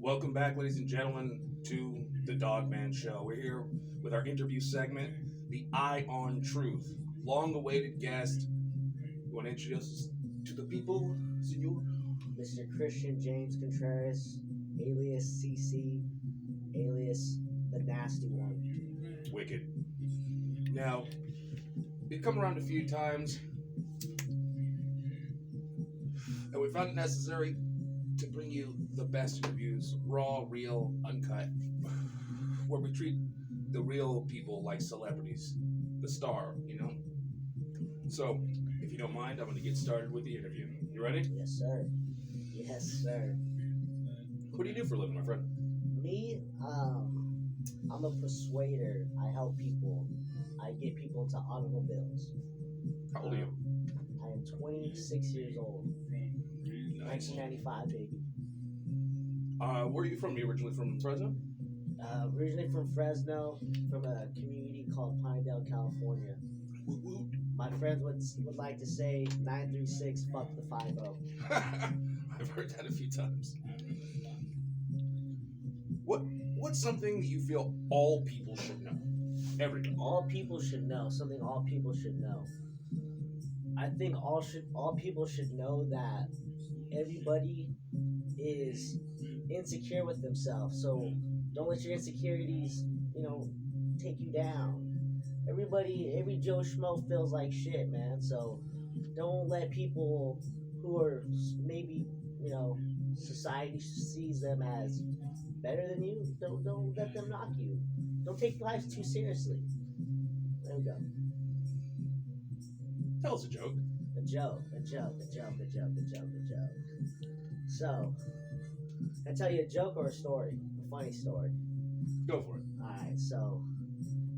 Welcome back, ladies and gentlemen, to the Dogman Show. We're here with our interview segment, The Eye on Truth. Long-awaited guest. You want to introduce us to the people, senor? Mr. Christian James Contreras, alias CC, alias the Nasty One. Wicked. Now, we've come around a few times, and we found it necessary to bring you the best interviews, raw, real, uncut, where we treat the real people like celebrities, the star, you know? So, if you don't mind, I'm going to get started with the interview. You ready? Yes, sir. Yes, sir. What do you do for a living, my friend? Me, I'm a persuader. I help people. I get people into automobiles. How old are you? I am 26 years old. Nice. 1995, baby. Where are you from? You originally from Fresno? Originally from Fresno, from a community called Pinedale, California. Woot woot. My friends would like to say 936, fuck the 50. I've heard that a few times. What's something that you feel all people should know? Everyone. All people should know. Something all people should know. I think all people should know that everybody is insecure with themselves. So don't let your insecurities, take you down. Every Joe Schmo feels like shit, man. So don't let people who are maybe, society sees them as better than you. Don't let them knock you. Don't take life too seriously. There we go. Tell us a joke. A joke. So, can I tell you a joke or a story? A funny story. Go for it. Alright, so,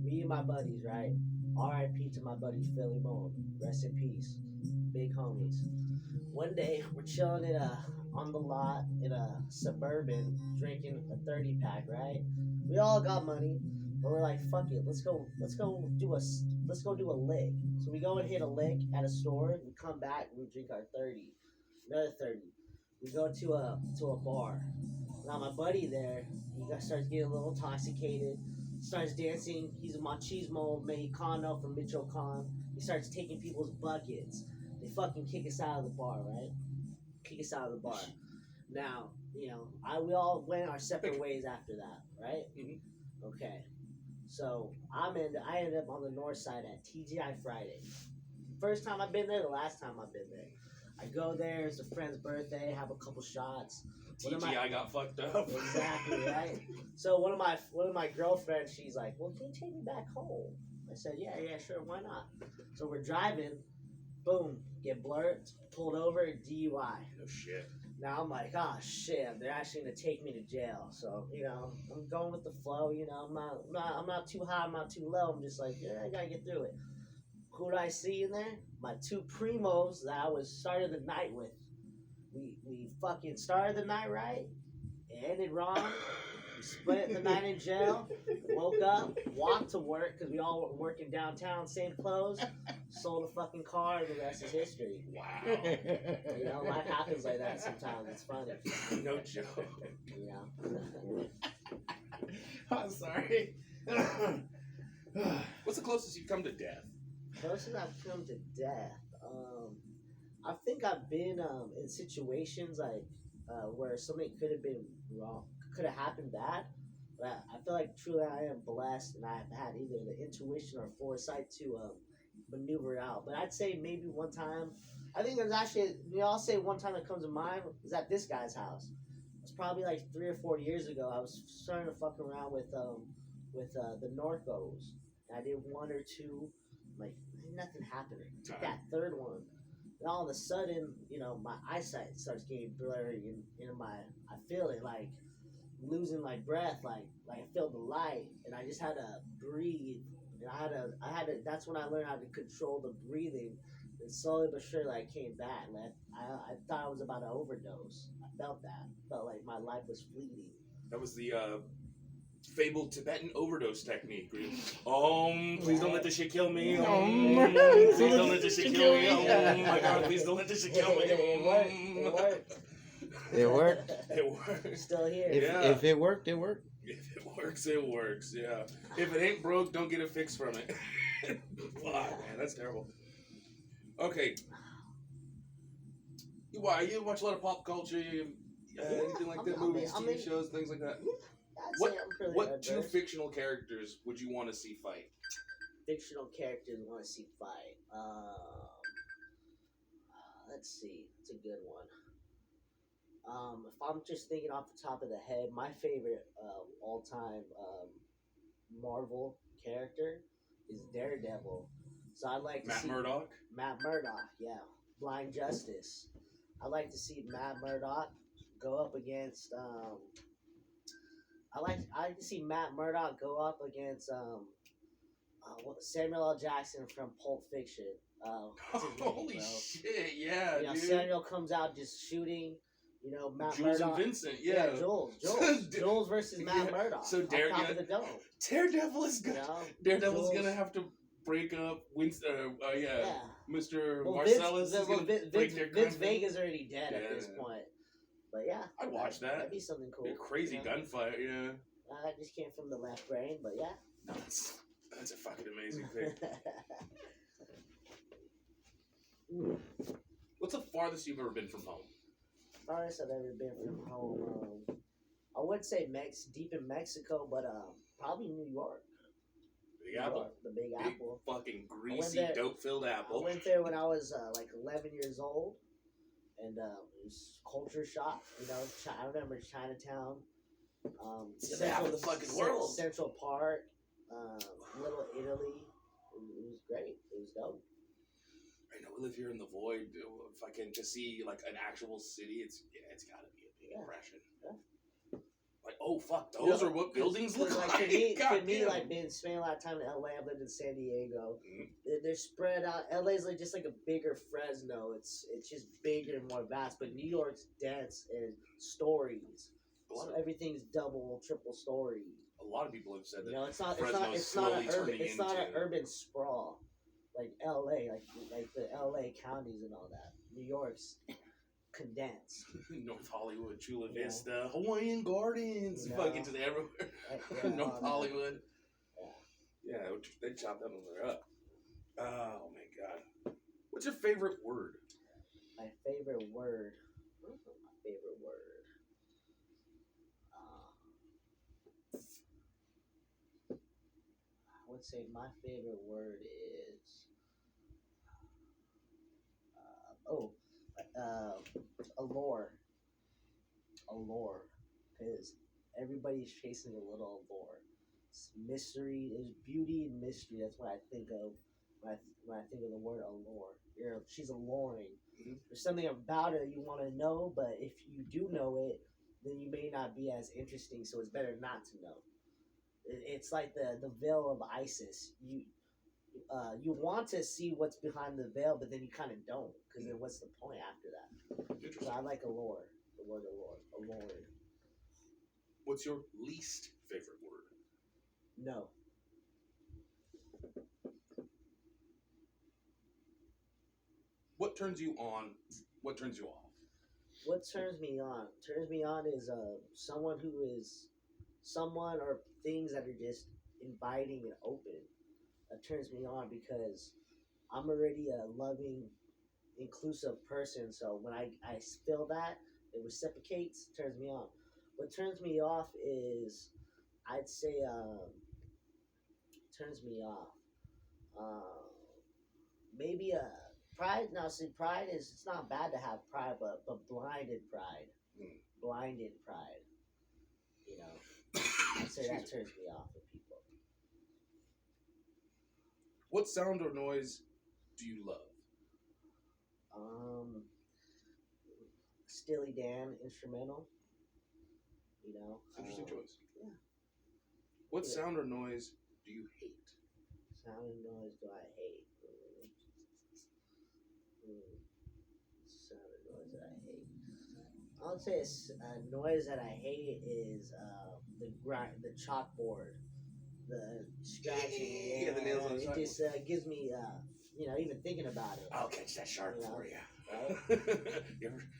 me and my buddies, right? R.I.P. to my buddy Philly Bone. Rest in peace. Big homies. One day, we're chilling on the lot in a Suburban, drinking a 30-pack, right? We all got money, but we're like, fuck it, let's go do a lick. So we go and hit a lick at a store, we come back, we drink our 30, another 30. We go to a bar. Now my buddy there, starts getting a little intoxicated, starts dancing. He's a machismo mexicano from Michoacan. He starts taking people's buckets. They fucking kick us out of the bar, right? Kick us out of the bar. Now, we all went our separate ways after that, right? Mm-hmm. Okay. So I ended up on the north side at TGI Friday. First time I've been there, the last time I've been there. I go there, it's a friend's birthday, have a couple shots. TGI got fucked up. Exactly, right? So one of my girlfriends, she's like, well, can you take me back home? I said, yeah, sure, why not? So we're driving, boom, get blurred, pulled over, DUI. No shit. Now I'm like, oh shit, they're actually gonna take me to jail. So, I'm going with the flow, I'm not too high, I'm not too low. I'm just like, yeah, I gotta get through it. Who did I see in there? My two primos that I was started the night with. We fucking started the night right, it ended wrong. We split the night in jail, woke up, walked to work, because we all were working downtown, same clothes, sold a fucking car, and the rest is history. Wow. Life happens like that sometimes. It's funny. No joke. I'm sorry. What's the closest you've come to death? Closest I've come to death. I think I've been in situations like where something could have been wrong, could have happened bad. But I feel like truly I am blessed, and I've had either the intuition or foresight to maneuver out. But I'd say maybe one time. I think there's actually, I'll say one time that comes to mind is at this guy's house. It was probably like 3 or 4 years ago. I was starting to fuck around with the Norcos. And I did 1 or 2. Like, nothing happened. Took that third one. And all of a sudden, my eyesight starts getting blurry, and I feel it like losing my breath, like I feel the light, and I just had to breathe. And I had to. That's when I learned how to control the breathing. And slowly but surely, I came back. Like I thought I was about to overdose. I felt that. Felt like my life was fleeting. That was the fabled Tibetan overdose technique. Please don't let this shit kill me. Please don't let this shit kill me. Oh my God, please don't let this shit kill me. It worked. It worked. It works. Still here. If it worked, it worked. If it works, it works. Yeah. If it ain't broke, don't get a fix from it. Fuck, man, that's terrible. Okay. You watch a lot of pop culture? Anything like that? Movies, TV shows, things like that. What two fictional characters would you want to see fight? Fictional characters want to see fight. Let's see. It's a good one. If I'm just thinking off the top of the head, my favorite all-time Marvel character is Daredevil. So I'd like to see Matt Murdock, yeah, Blind Justice. I'd like to see Matt Murdock go up against. I like to see Matt Murdock go up against Samuel L. Jackson from Pulp Fiction. Holy shit! Yeah, dude. Dude. Samuel comes out just shooting. Matt Jules Murdock. and Vincent, yeah. Jules versus Matt Murdock. So Daredevil is good. Daredevil's gonna have to break up Winston. Mr. Marcellus is gonna break their Vince Vega's already dead at this point. But yeah, I'd watch that. That'd be something cool. A crazy gunfight, yeah. I just came from the left brain, but yeah. No, that's a fucking amazing thing. What's the farthest you've ever been from home? Farthest I've ever been from home. I would say deep in Mexico, but probably New York. Big Apple. The Big Apple. Fucking greasy, dope-filled apple. I went there when I was like 11 years old, and it was culture shock. I remember Chinatown. It's the half of the fucking world. Central Park, Little Italy. It was great. It was dope. I know we live here in the void. If I can just see like an actual city, it's got to be a big impression. Yeah. Like, oh fuck, those are what buildings look like. For me, like spending a lot of time in LA. I've lived in San Diego. Mm-hmm. They're spread out. LA's like just like a bigger Fresno. It's just bigger and more vast. But New York's dense and stories. So everything's double, triple story. A lot of people have said that. It's not an urban sprawl like LA, like the LA counties and all that. New York's condensed. North Hollywood, Chula Vista, Hawaiian Gardens, fucking just everywhere. North Hollywood. Yeah, they chopped that over up. Oh my god. What's your favorite word? My favorite word. My favorite word. I would say my favorite word is allure. Allure, because everybody's chasing a little allure. It's mystery. There's beauty and mystery. That's what I think of when I think of the word allure. She's alluring. Mm-hmm. There's something about her you want to know, but if you do know it, then you may not be as interesting. So it's better not to know. It's like the veil of Isis. You want to see what's behind the veil, but then you kind of don't, because then what's the point after that? So I like allure. The word allure. What's your least favorite word? No. What turns you on? What turns you off? What turns me on? Turns me on is someone or things that are just inviting and open. That turns me on because I'm already a loving, inclusive person. So when I feel that, it reciprocates, turns me on. What turns me off is, I'd say, turns me off. Maybe pride. Now, see, pride it's not bad to have pride, but blinded pride. Blinded pride. I'd say that turns me off of people. What sound or noise do you love? Steely Dan instrumental. Interesting choice. Yeah. What sound or noise do you hate? Sound and noise do I hate? Sound and noise that I hate. I would say a noise that I hate is the chalkboard, the scratching. The nails on the chalkboard. It just gives me, even thinking about it. I'll catch that shark for you. right?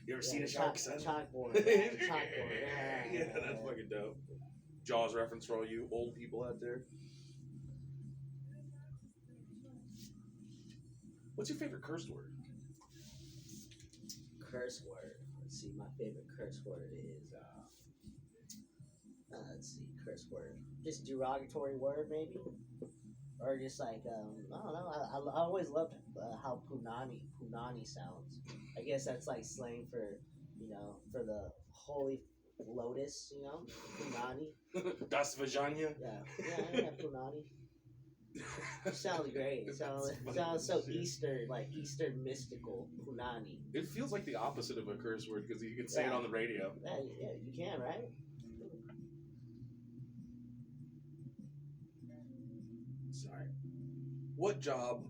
You ever seen a shark, son? Chalkboard. Chalkboard. Yeah, that's fucking dope. Jaws reference for all you old people out there. What's your favorite curse word? Curse word. Let's see. My favorite curse word is. Let's see. Curse word. Just derogatory word, maybe, or just like I don't know. I always loved how punani sounds. I guess that's like slang for for the holy lotus. Punani. Das Vagina? Yeah, punani. It sounds great. It sounds so shit. Eastern mystical. Punani. It feels like the opposite of a curse word because you can say it on the radio. Yeah, you can, right? Sorry. What job,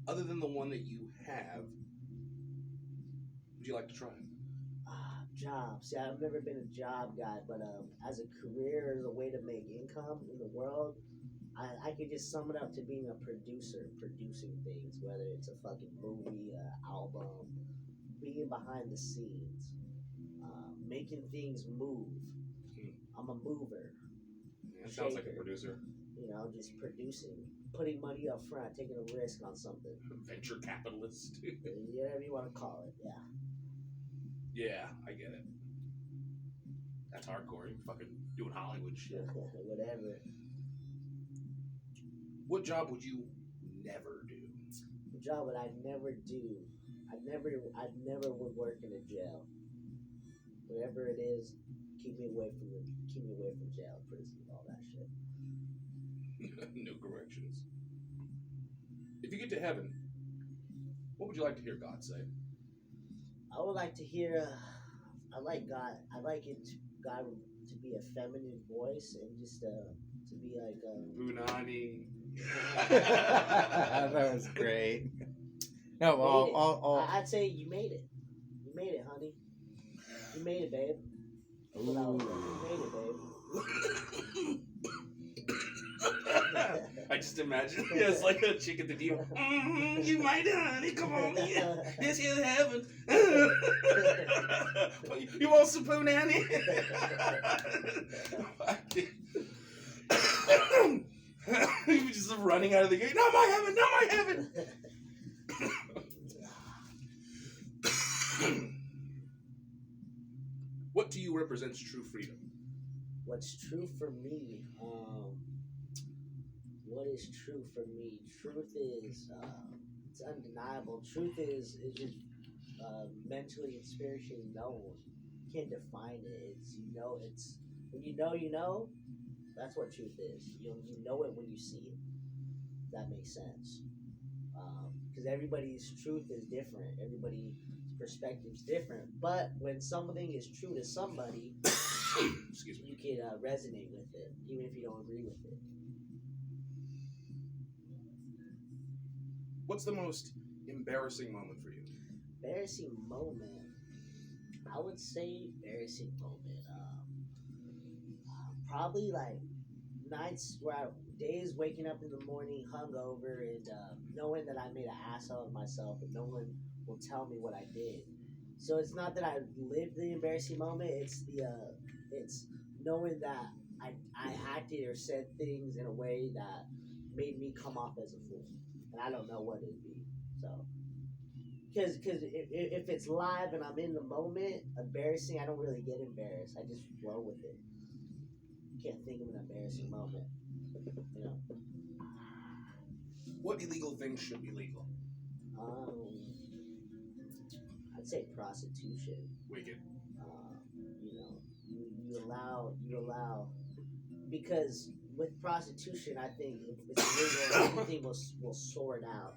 other than the one that you have, would you like to try? Jobs. See, I've never been a job guy, but as a career, as a way to make income in the world, I could just sum it up to being a producer, producing things, whether it's a fucking movie, album, being behind the scenes, making things move. I'm a mover. That sounds like a producer. Just producing, putting money up front, taking a risk on something. Venture capitalist. Whatever you want to call it, yeah. Yeah, I get it. That's hardcore. You're fucking doing Hollywood shit. Whatever. What job would you never do? What job would I never do? I never would work in a jail. Whatever it is, keep me away from jail, prison, all that shit. No corrections. If you get to heaven, what would you like to hear God say? I would like to hear. I like God. I like God to be a feminine voice and just to be like. Punani. That was great. No, I'd say you made it. You made it, honey. You made it, babe. You made it, babe. I just imagine it's like a chick at the view. You might, honey. Come on, yeah. This is heaven. You want some punani? He was just running out of the gate. Not my heaven, not my heaven. What to you represents true freedom? What's true for me? What is true for me? Truth is, it's undeniable. Truth is just mentally and spiritually known. You can't define it. It's when you know. That's what truth is. You know it when you see it. If that makes sense. Because everybody's truth is different. Everybody's perspective is different. But when something is true to somebody, Excuse me. you can resonate with it, even if you don't agree with it. What's the most embarrassing moment for you? Embarrassing moment. I would say embarrassing moment. Probably like days waking up in the morning hungover and knowing that I made an asshole of myself, and no one will tell me what I did. So it's not that I lived the embarrassing moment. It's knowing that I acted or said things in a way that made me come off as a fool, and I don't know what it'd be. So. Because if it's live and I'm in the moment, embarrassing, I don't really get embarrassed. I just flow with it. Can't think of an embarrassing moment. What illegal things should be legal? I'd say prostitution. Wicked. You allow because with prostitution, I think if it's legal, everything will sort out.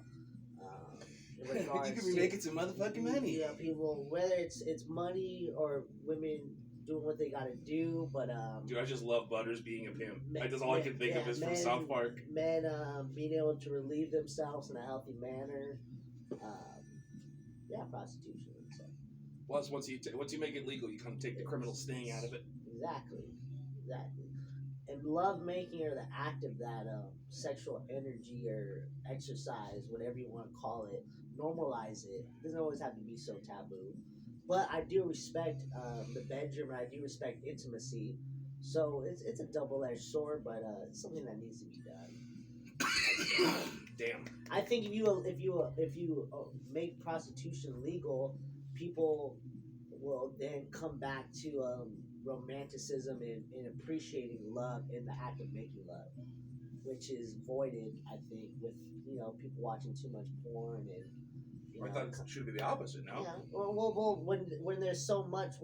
You could be making some motherfucking money. Yeah, people, whether it's money or women doing what they gotta do, but Dude, I just love Butters being a pimp. That's all I can think of is from South Park. Men being able to relieve themselves in a healthy manner. Prostitution. So. Plus, once you make it legal, you kind of take the criminal sting out of it. Exactly. And love making, or the act of that sexual energy or exercise, whatever you want to call it, normalize it. It doesn't always have to be so taboo. But I do respect the bedroom, and I do respect intimacy. So it's a double edged sword, but it's something that needs to be done. Damn. I think if you make prostitution legal, people will then come back to romanticism and appreciating love in the act of making love, which is voided, I think, with people watching too much porn and I thought it should be the opposite. No. yeah. Well, when there's so much,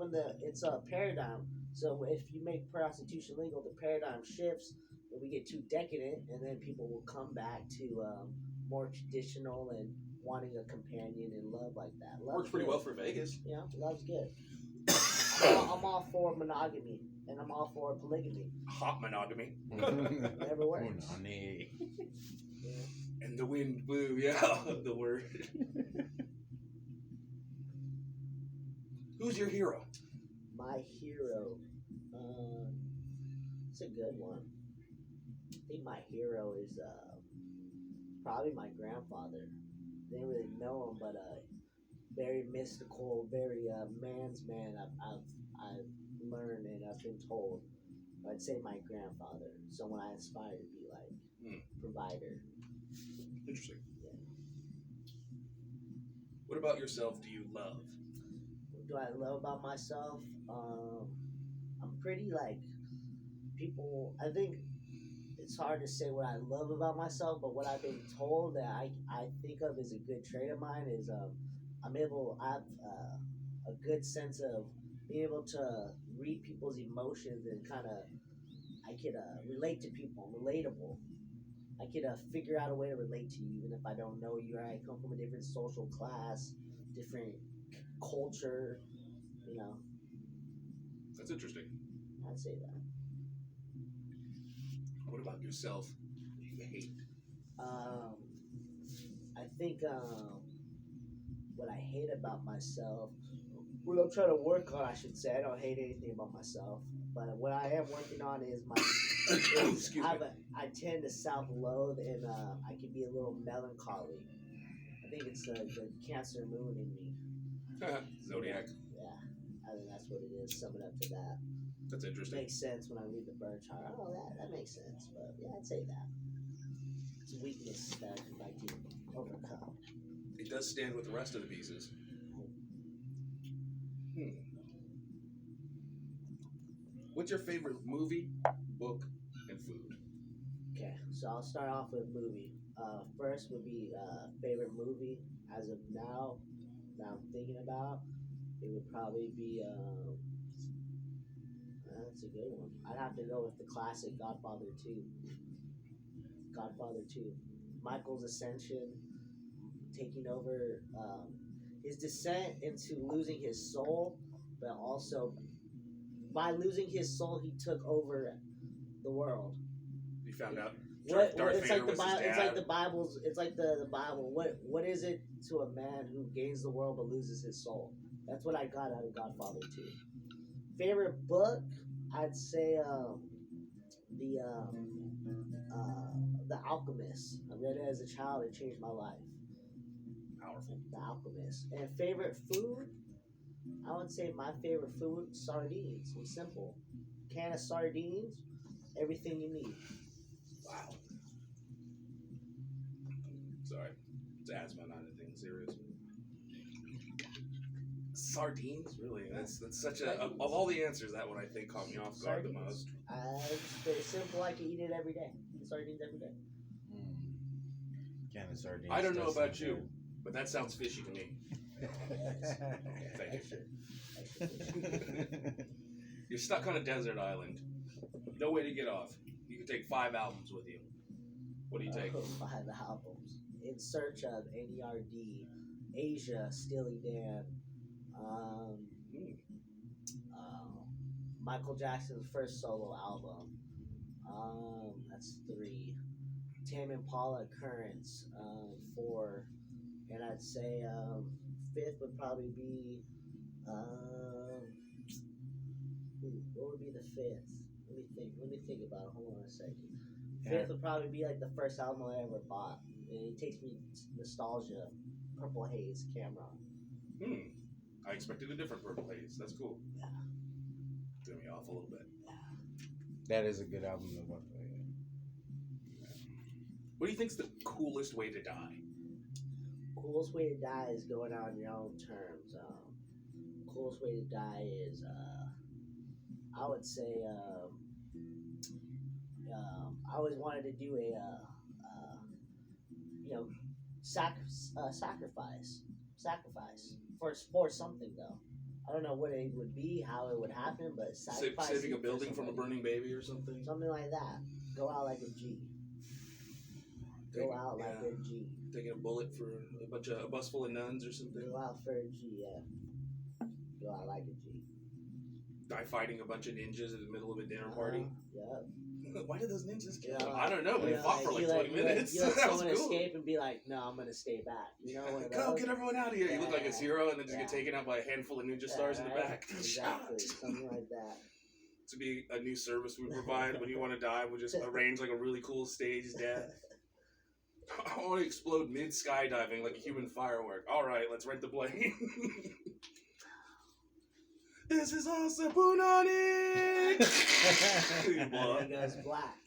it's a paradigm. So if you make prostitution legal, the paradigm shifts, and we get too decadent, and then people will come back to more traditional and wanting a companion and love like that. Love's Works pretty good. well for Vegas. Yeah, love's good. I'm all for monogamy, and I'm all for polygamy. Hot monogamy. Never works. Punani. Yeah. And the wind blew. Yeah, the word. Who's your hero? My hero. It's a good one. I think my hero is probably my grandfather. Didn't really know him, but very mystical, very man's man. I've learned and I've been told. I'd say my grandfather. Someone I aspire to be like. Provider. Interesting. Yeah. What about yourself do you love? What do I love about myself? I'm pretty like people. I think it's hard to say what I love about myself, but what I've been told that I think of as a good trait of mine is I have a good sense of being able to read people's emotions and kind of I could relate to people. I'm relatable. I could figure out a way to relate to you even if I don't know you or I come from a different social class, different culture. You know, That's interesting. I'd say that. What about yourself do you hate? I think what I hate about myself, what I'm trying to work on, I should say. I don't hate anything about myself, but what I am working on is Excuse me. I tend to self-loathe and I can be a little melancholy. I think it's the Cancer moon in me. Zodiac. Yeah, I think that's what it is. Sum it up to that. That's interesting. Makes sense when I read the bird chart. Oh, that makes sense. But yeah, I'd say that. It's a weakness that I'd like to overcome. It does stand with the rest of the pieces. What's your favorite movie, book, and food? Okay, so I'll start off with movie. First would be favorite movie as of now that I'm thinking about. It would probably be that's a good one. I'd have to go with the classic Godfather 2. Godfather 2. Michael's ascension, taking over his descent into losing his soul, but also by losing his soul, he took over the world. You found out What Darth it's Vader like the was his Bible. dad. It's like the Bible's. It's like the Bible. What is it to a man who gains the world but loses his soul? That's what I got out of Godfather 2. Favorite book, I'd say the Alchemist. I read it as a child. It changed my life. Powerful. The Alchemist. And favorite food, I would say my favorite food, sardines. It's simple. Can of sardines, everything you need. Wow. Sorry. It's asthma, not anything serious. Sardines? Really? That's such a... Of all the answers, that one I think caught me off guard the most. It's very simple. I can eat it every day. Sardines every day. Can of sardines. I don't know does about sound you, but that sounds fishy to me. Thank you. You're stuck on a desert island. No way to get off. You can take 5 albums with you. What do you take? 5 albums. In Search of, NERD, Asia, Steely Dan, Michael Jackson's first solo album. That's 3. Tame Impala, Currents, 4. And I'd say 5th would probably be what would be the 5th? Let me think about it. Hold on a second. 5th would probably be like the first album I ever bought. It takes me nostalgia. Purple Haze camera. I expected a different Purple Haze. That's cool. Yeah. Threw me off a little bit. That is a good album to watch. What do you think's the coolest way to die? Coolest way to die is going out on your own terms. Coolest way to die is, I would say, I always wanted to do a, sacrifice for something though. I don't know what it would be, how it would happen, but sacrificing Saving a for building from a somebody. burning baby or something? Something like that. Go out like a G. Go out like a G. Taking a bullet for a bus full of nuns or something? Go out for a G, yeah. Go out like a G. Die fighting a bunch of ninjas in the middle of a dinner party? Yeah. Why did those ninjas kill Yeah, him? I don't know, but they fought for like 20 minutes. You let That was someone cool. escape and be like, no, I'm going to stay back. You know, one of Go, those? get everyone out of here. You look like a hero and then just get Yeah. taken out by a handful of ninja stars in the right? back. Exactly. Something like that. To be a new service we provide when you want to die, we'll just arrange like a really cool stage death. I want to explode mid skydiving like a human firework. All right, let's rent the plane. This is awesome, Punani. There goes black.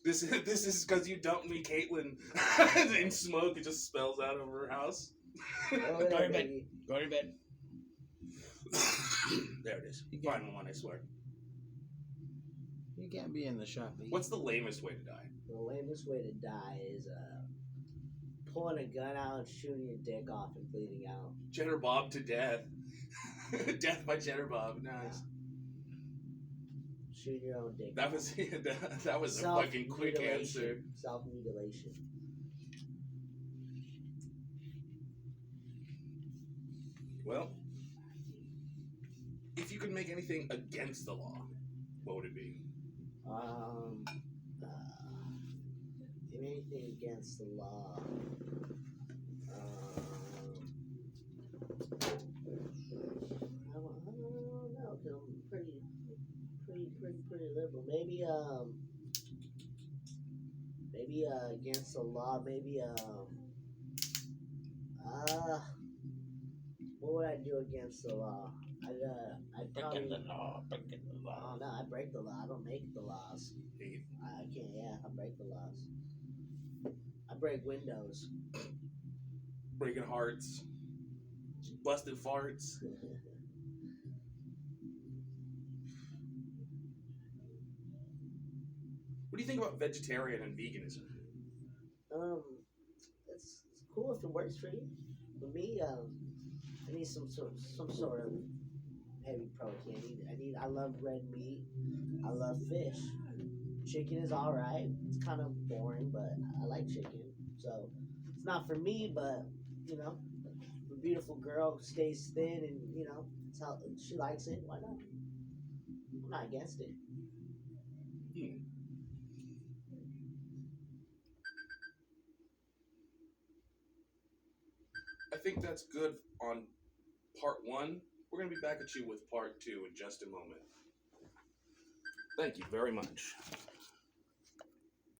This is because you dumped me, Caitlin. In smoke, it just spells out over her house. Go Go there, to bed. baby. Go to bed. There it is. Final one, I swear. You can't be in the shop. What's the lamest way to die? The lamest way to die is pulling a gun out and shooting your dick off and bleeding out. Cheddar Bob to death. Death by Cheddar Bob. Nice. Shooting your own dick That off. was that was a fucking quick answer. Self-mutilation. Well, if you could make anything against the law, what would it be? Anything against the law. I don't know, 'cause I'm pretty liberal. Maybe against the law. Maybe what would I do against the law? I'd probably. Breaking the law. Breaking the law. Oh no, I break the law. I don't make the laws. Hate. I can't. Yeah, I break the laws. I break windows. Breaking hearts. Busted farts. What do you think about vegetarian and veganism? It's cool if it works for you. For me, I need some sort of heavy protein. I love red meat. I love fish. Chicken is all right. It's kind of boring, but I like chicken. So it's not for me, but you know, if a beautiful girl stays thin and you know, it's how she likes it. Why not? I'm not against it. I think that's good on part 1. We're going to be back at you with part 2 in just a moment. Thank you very much.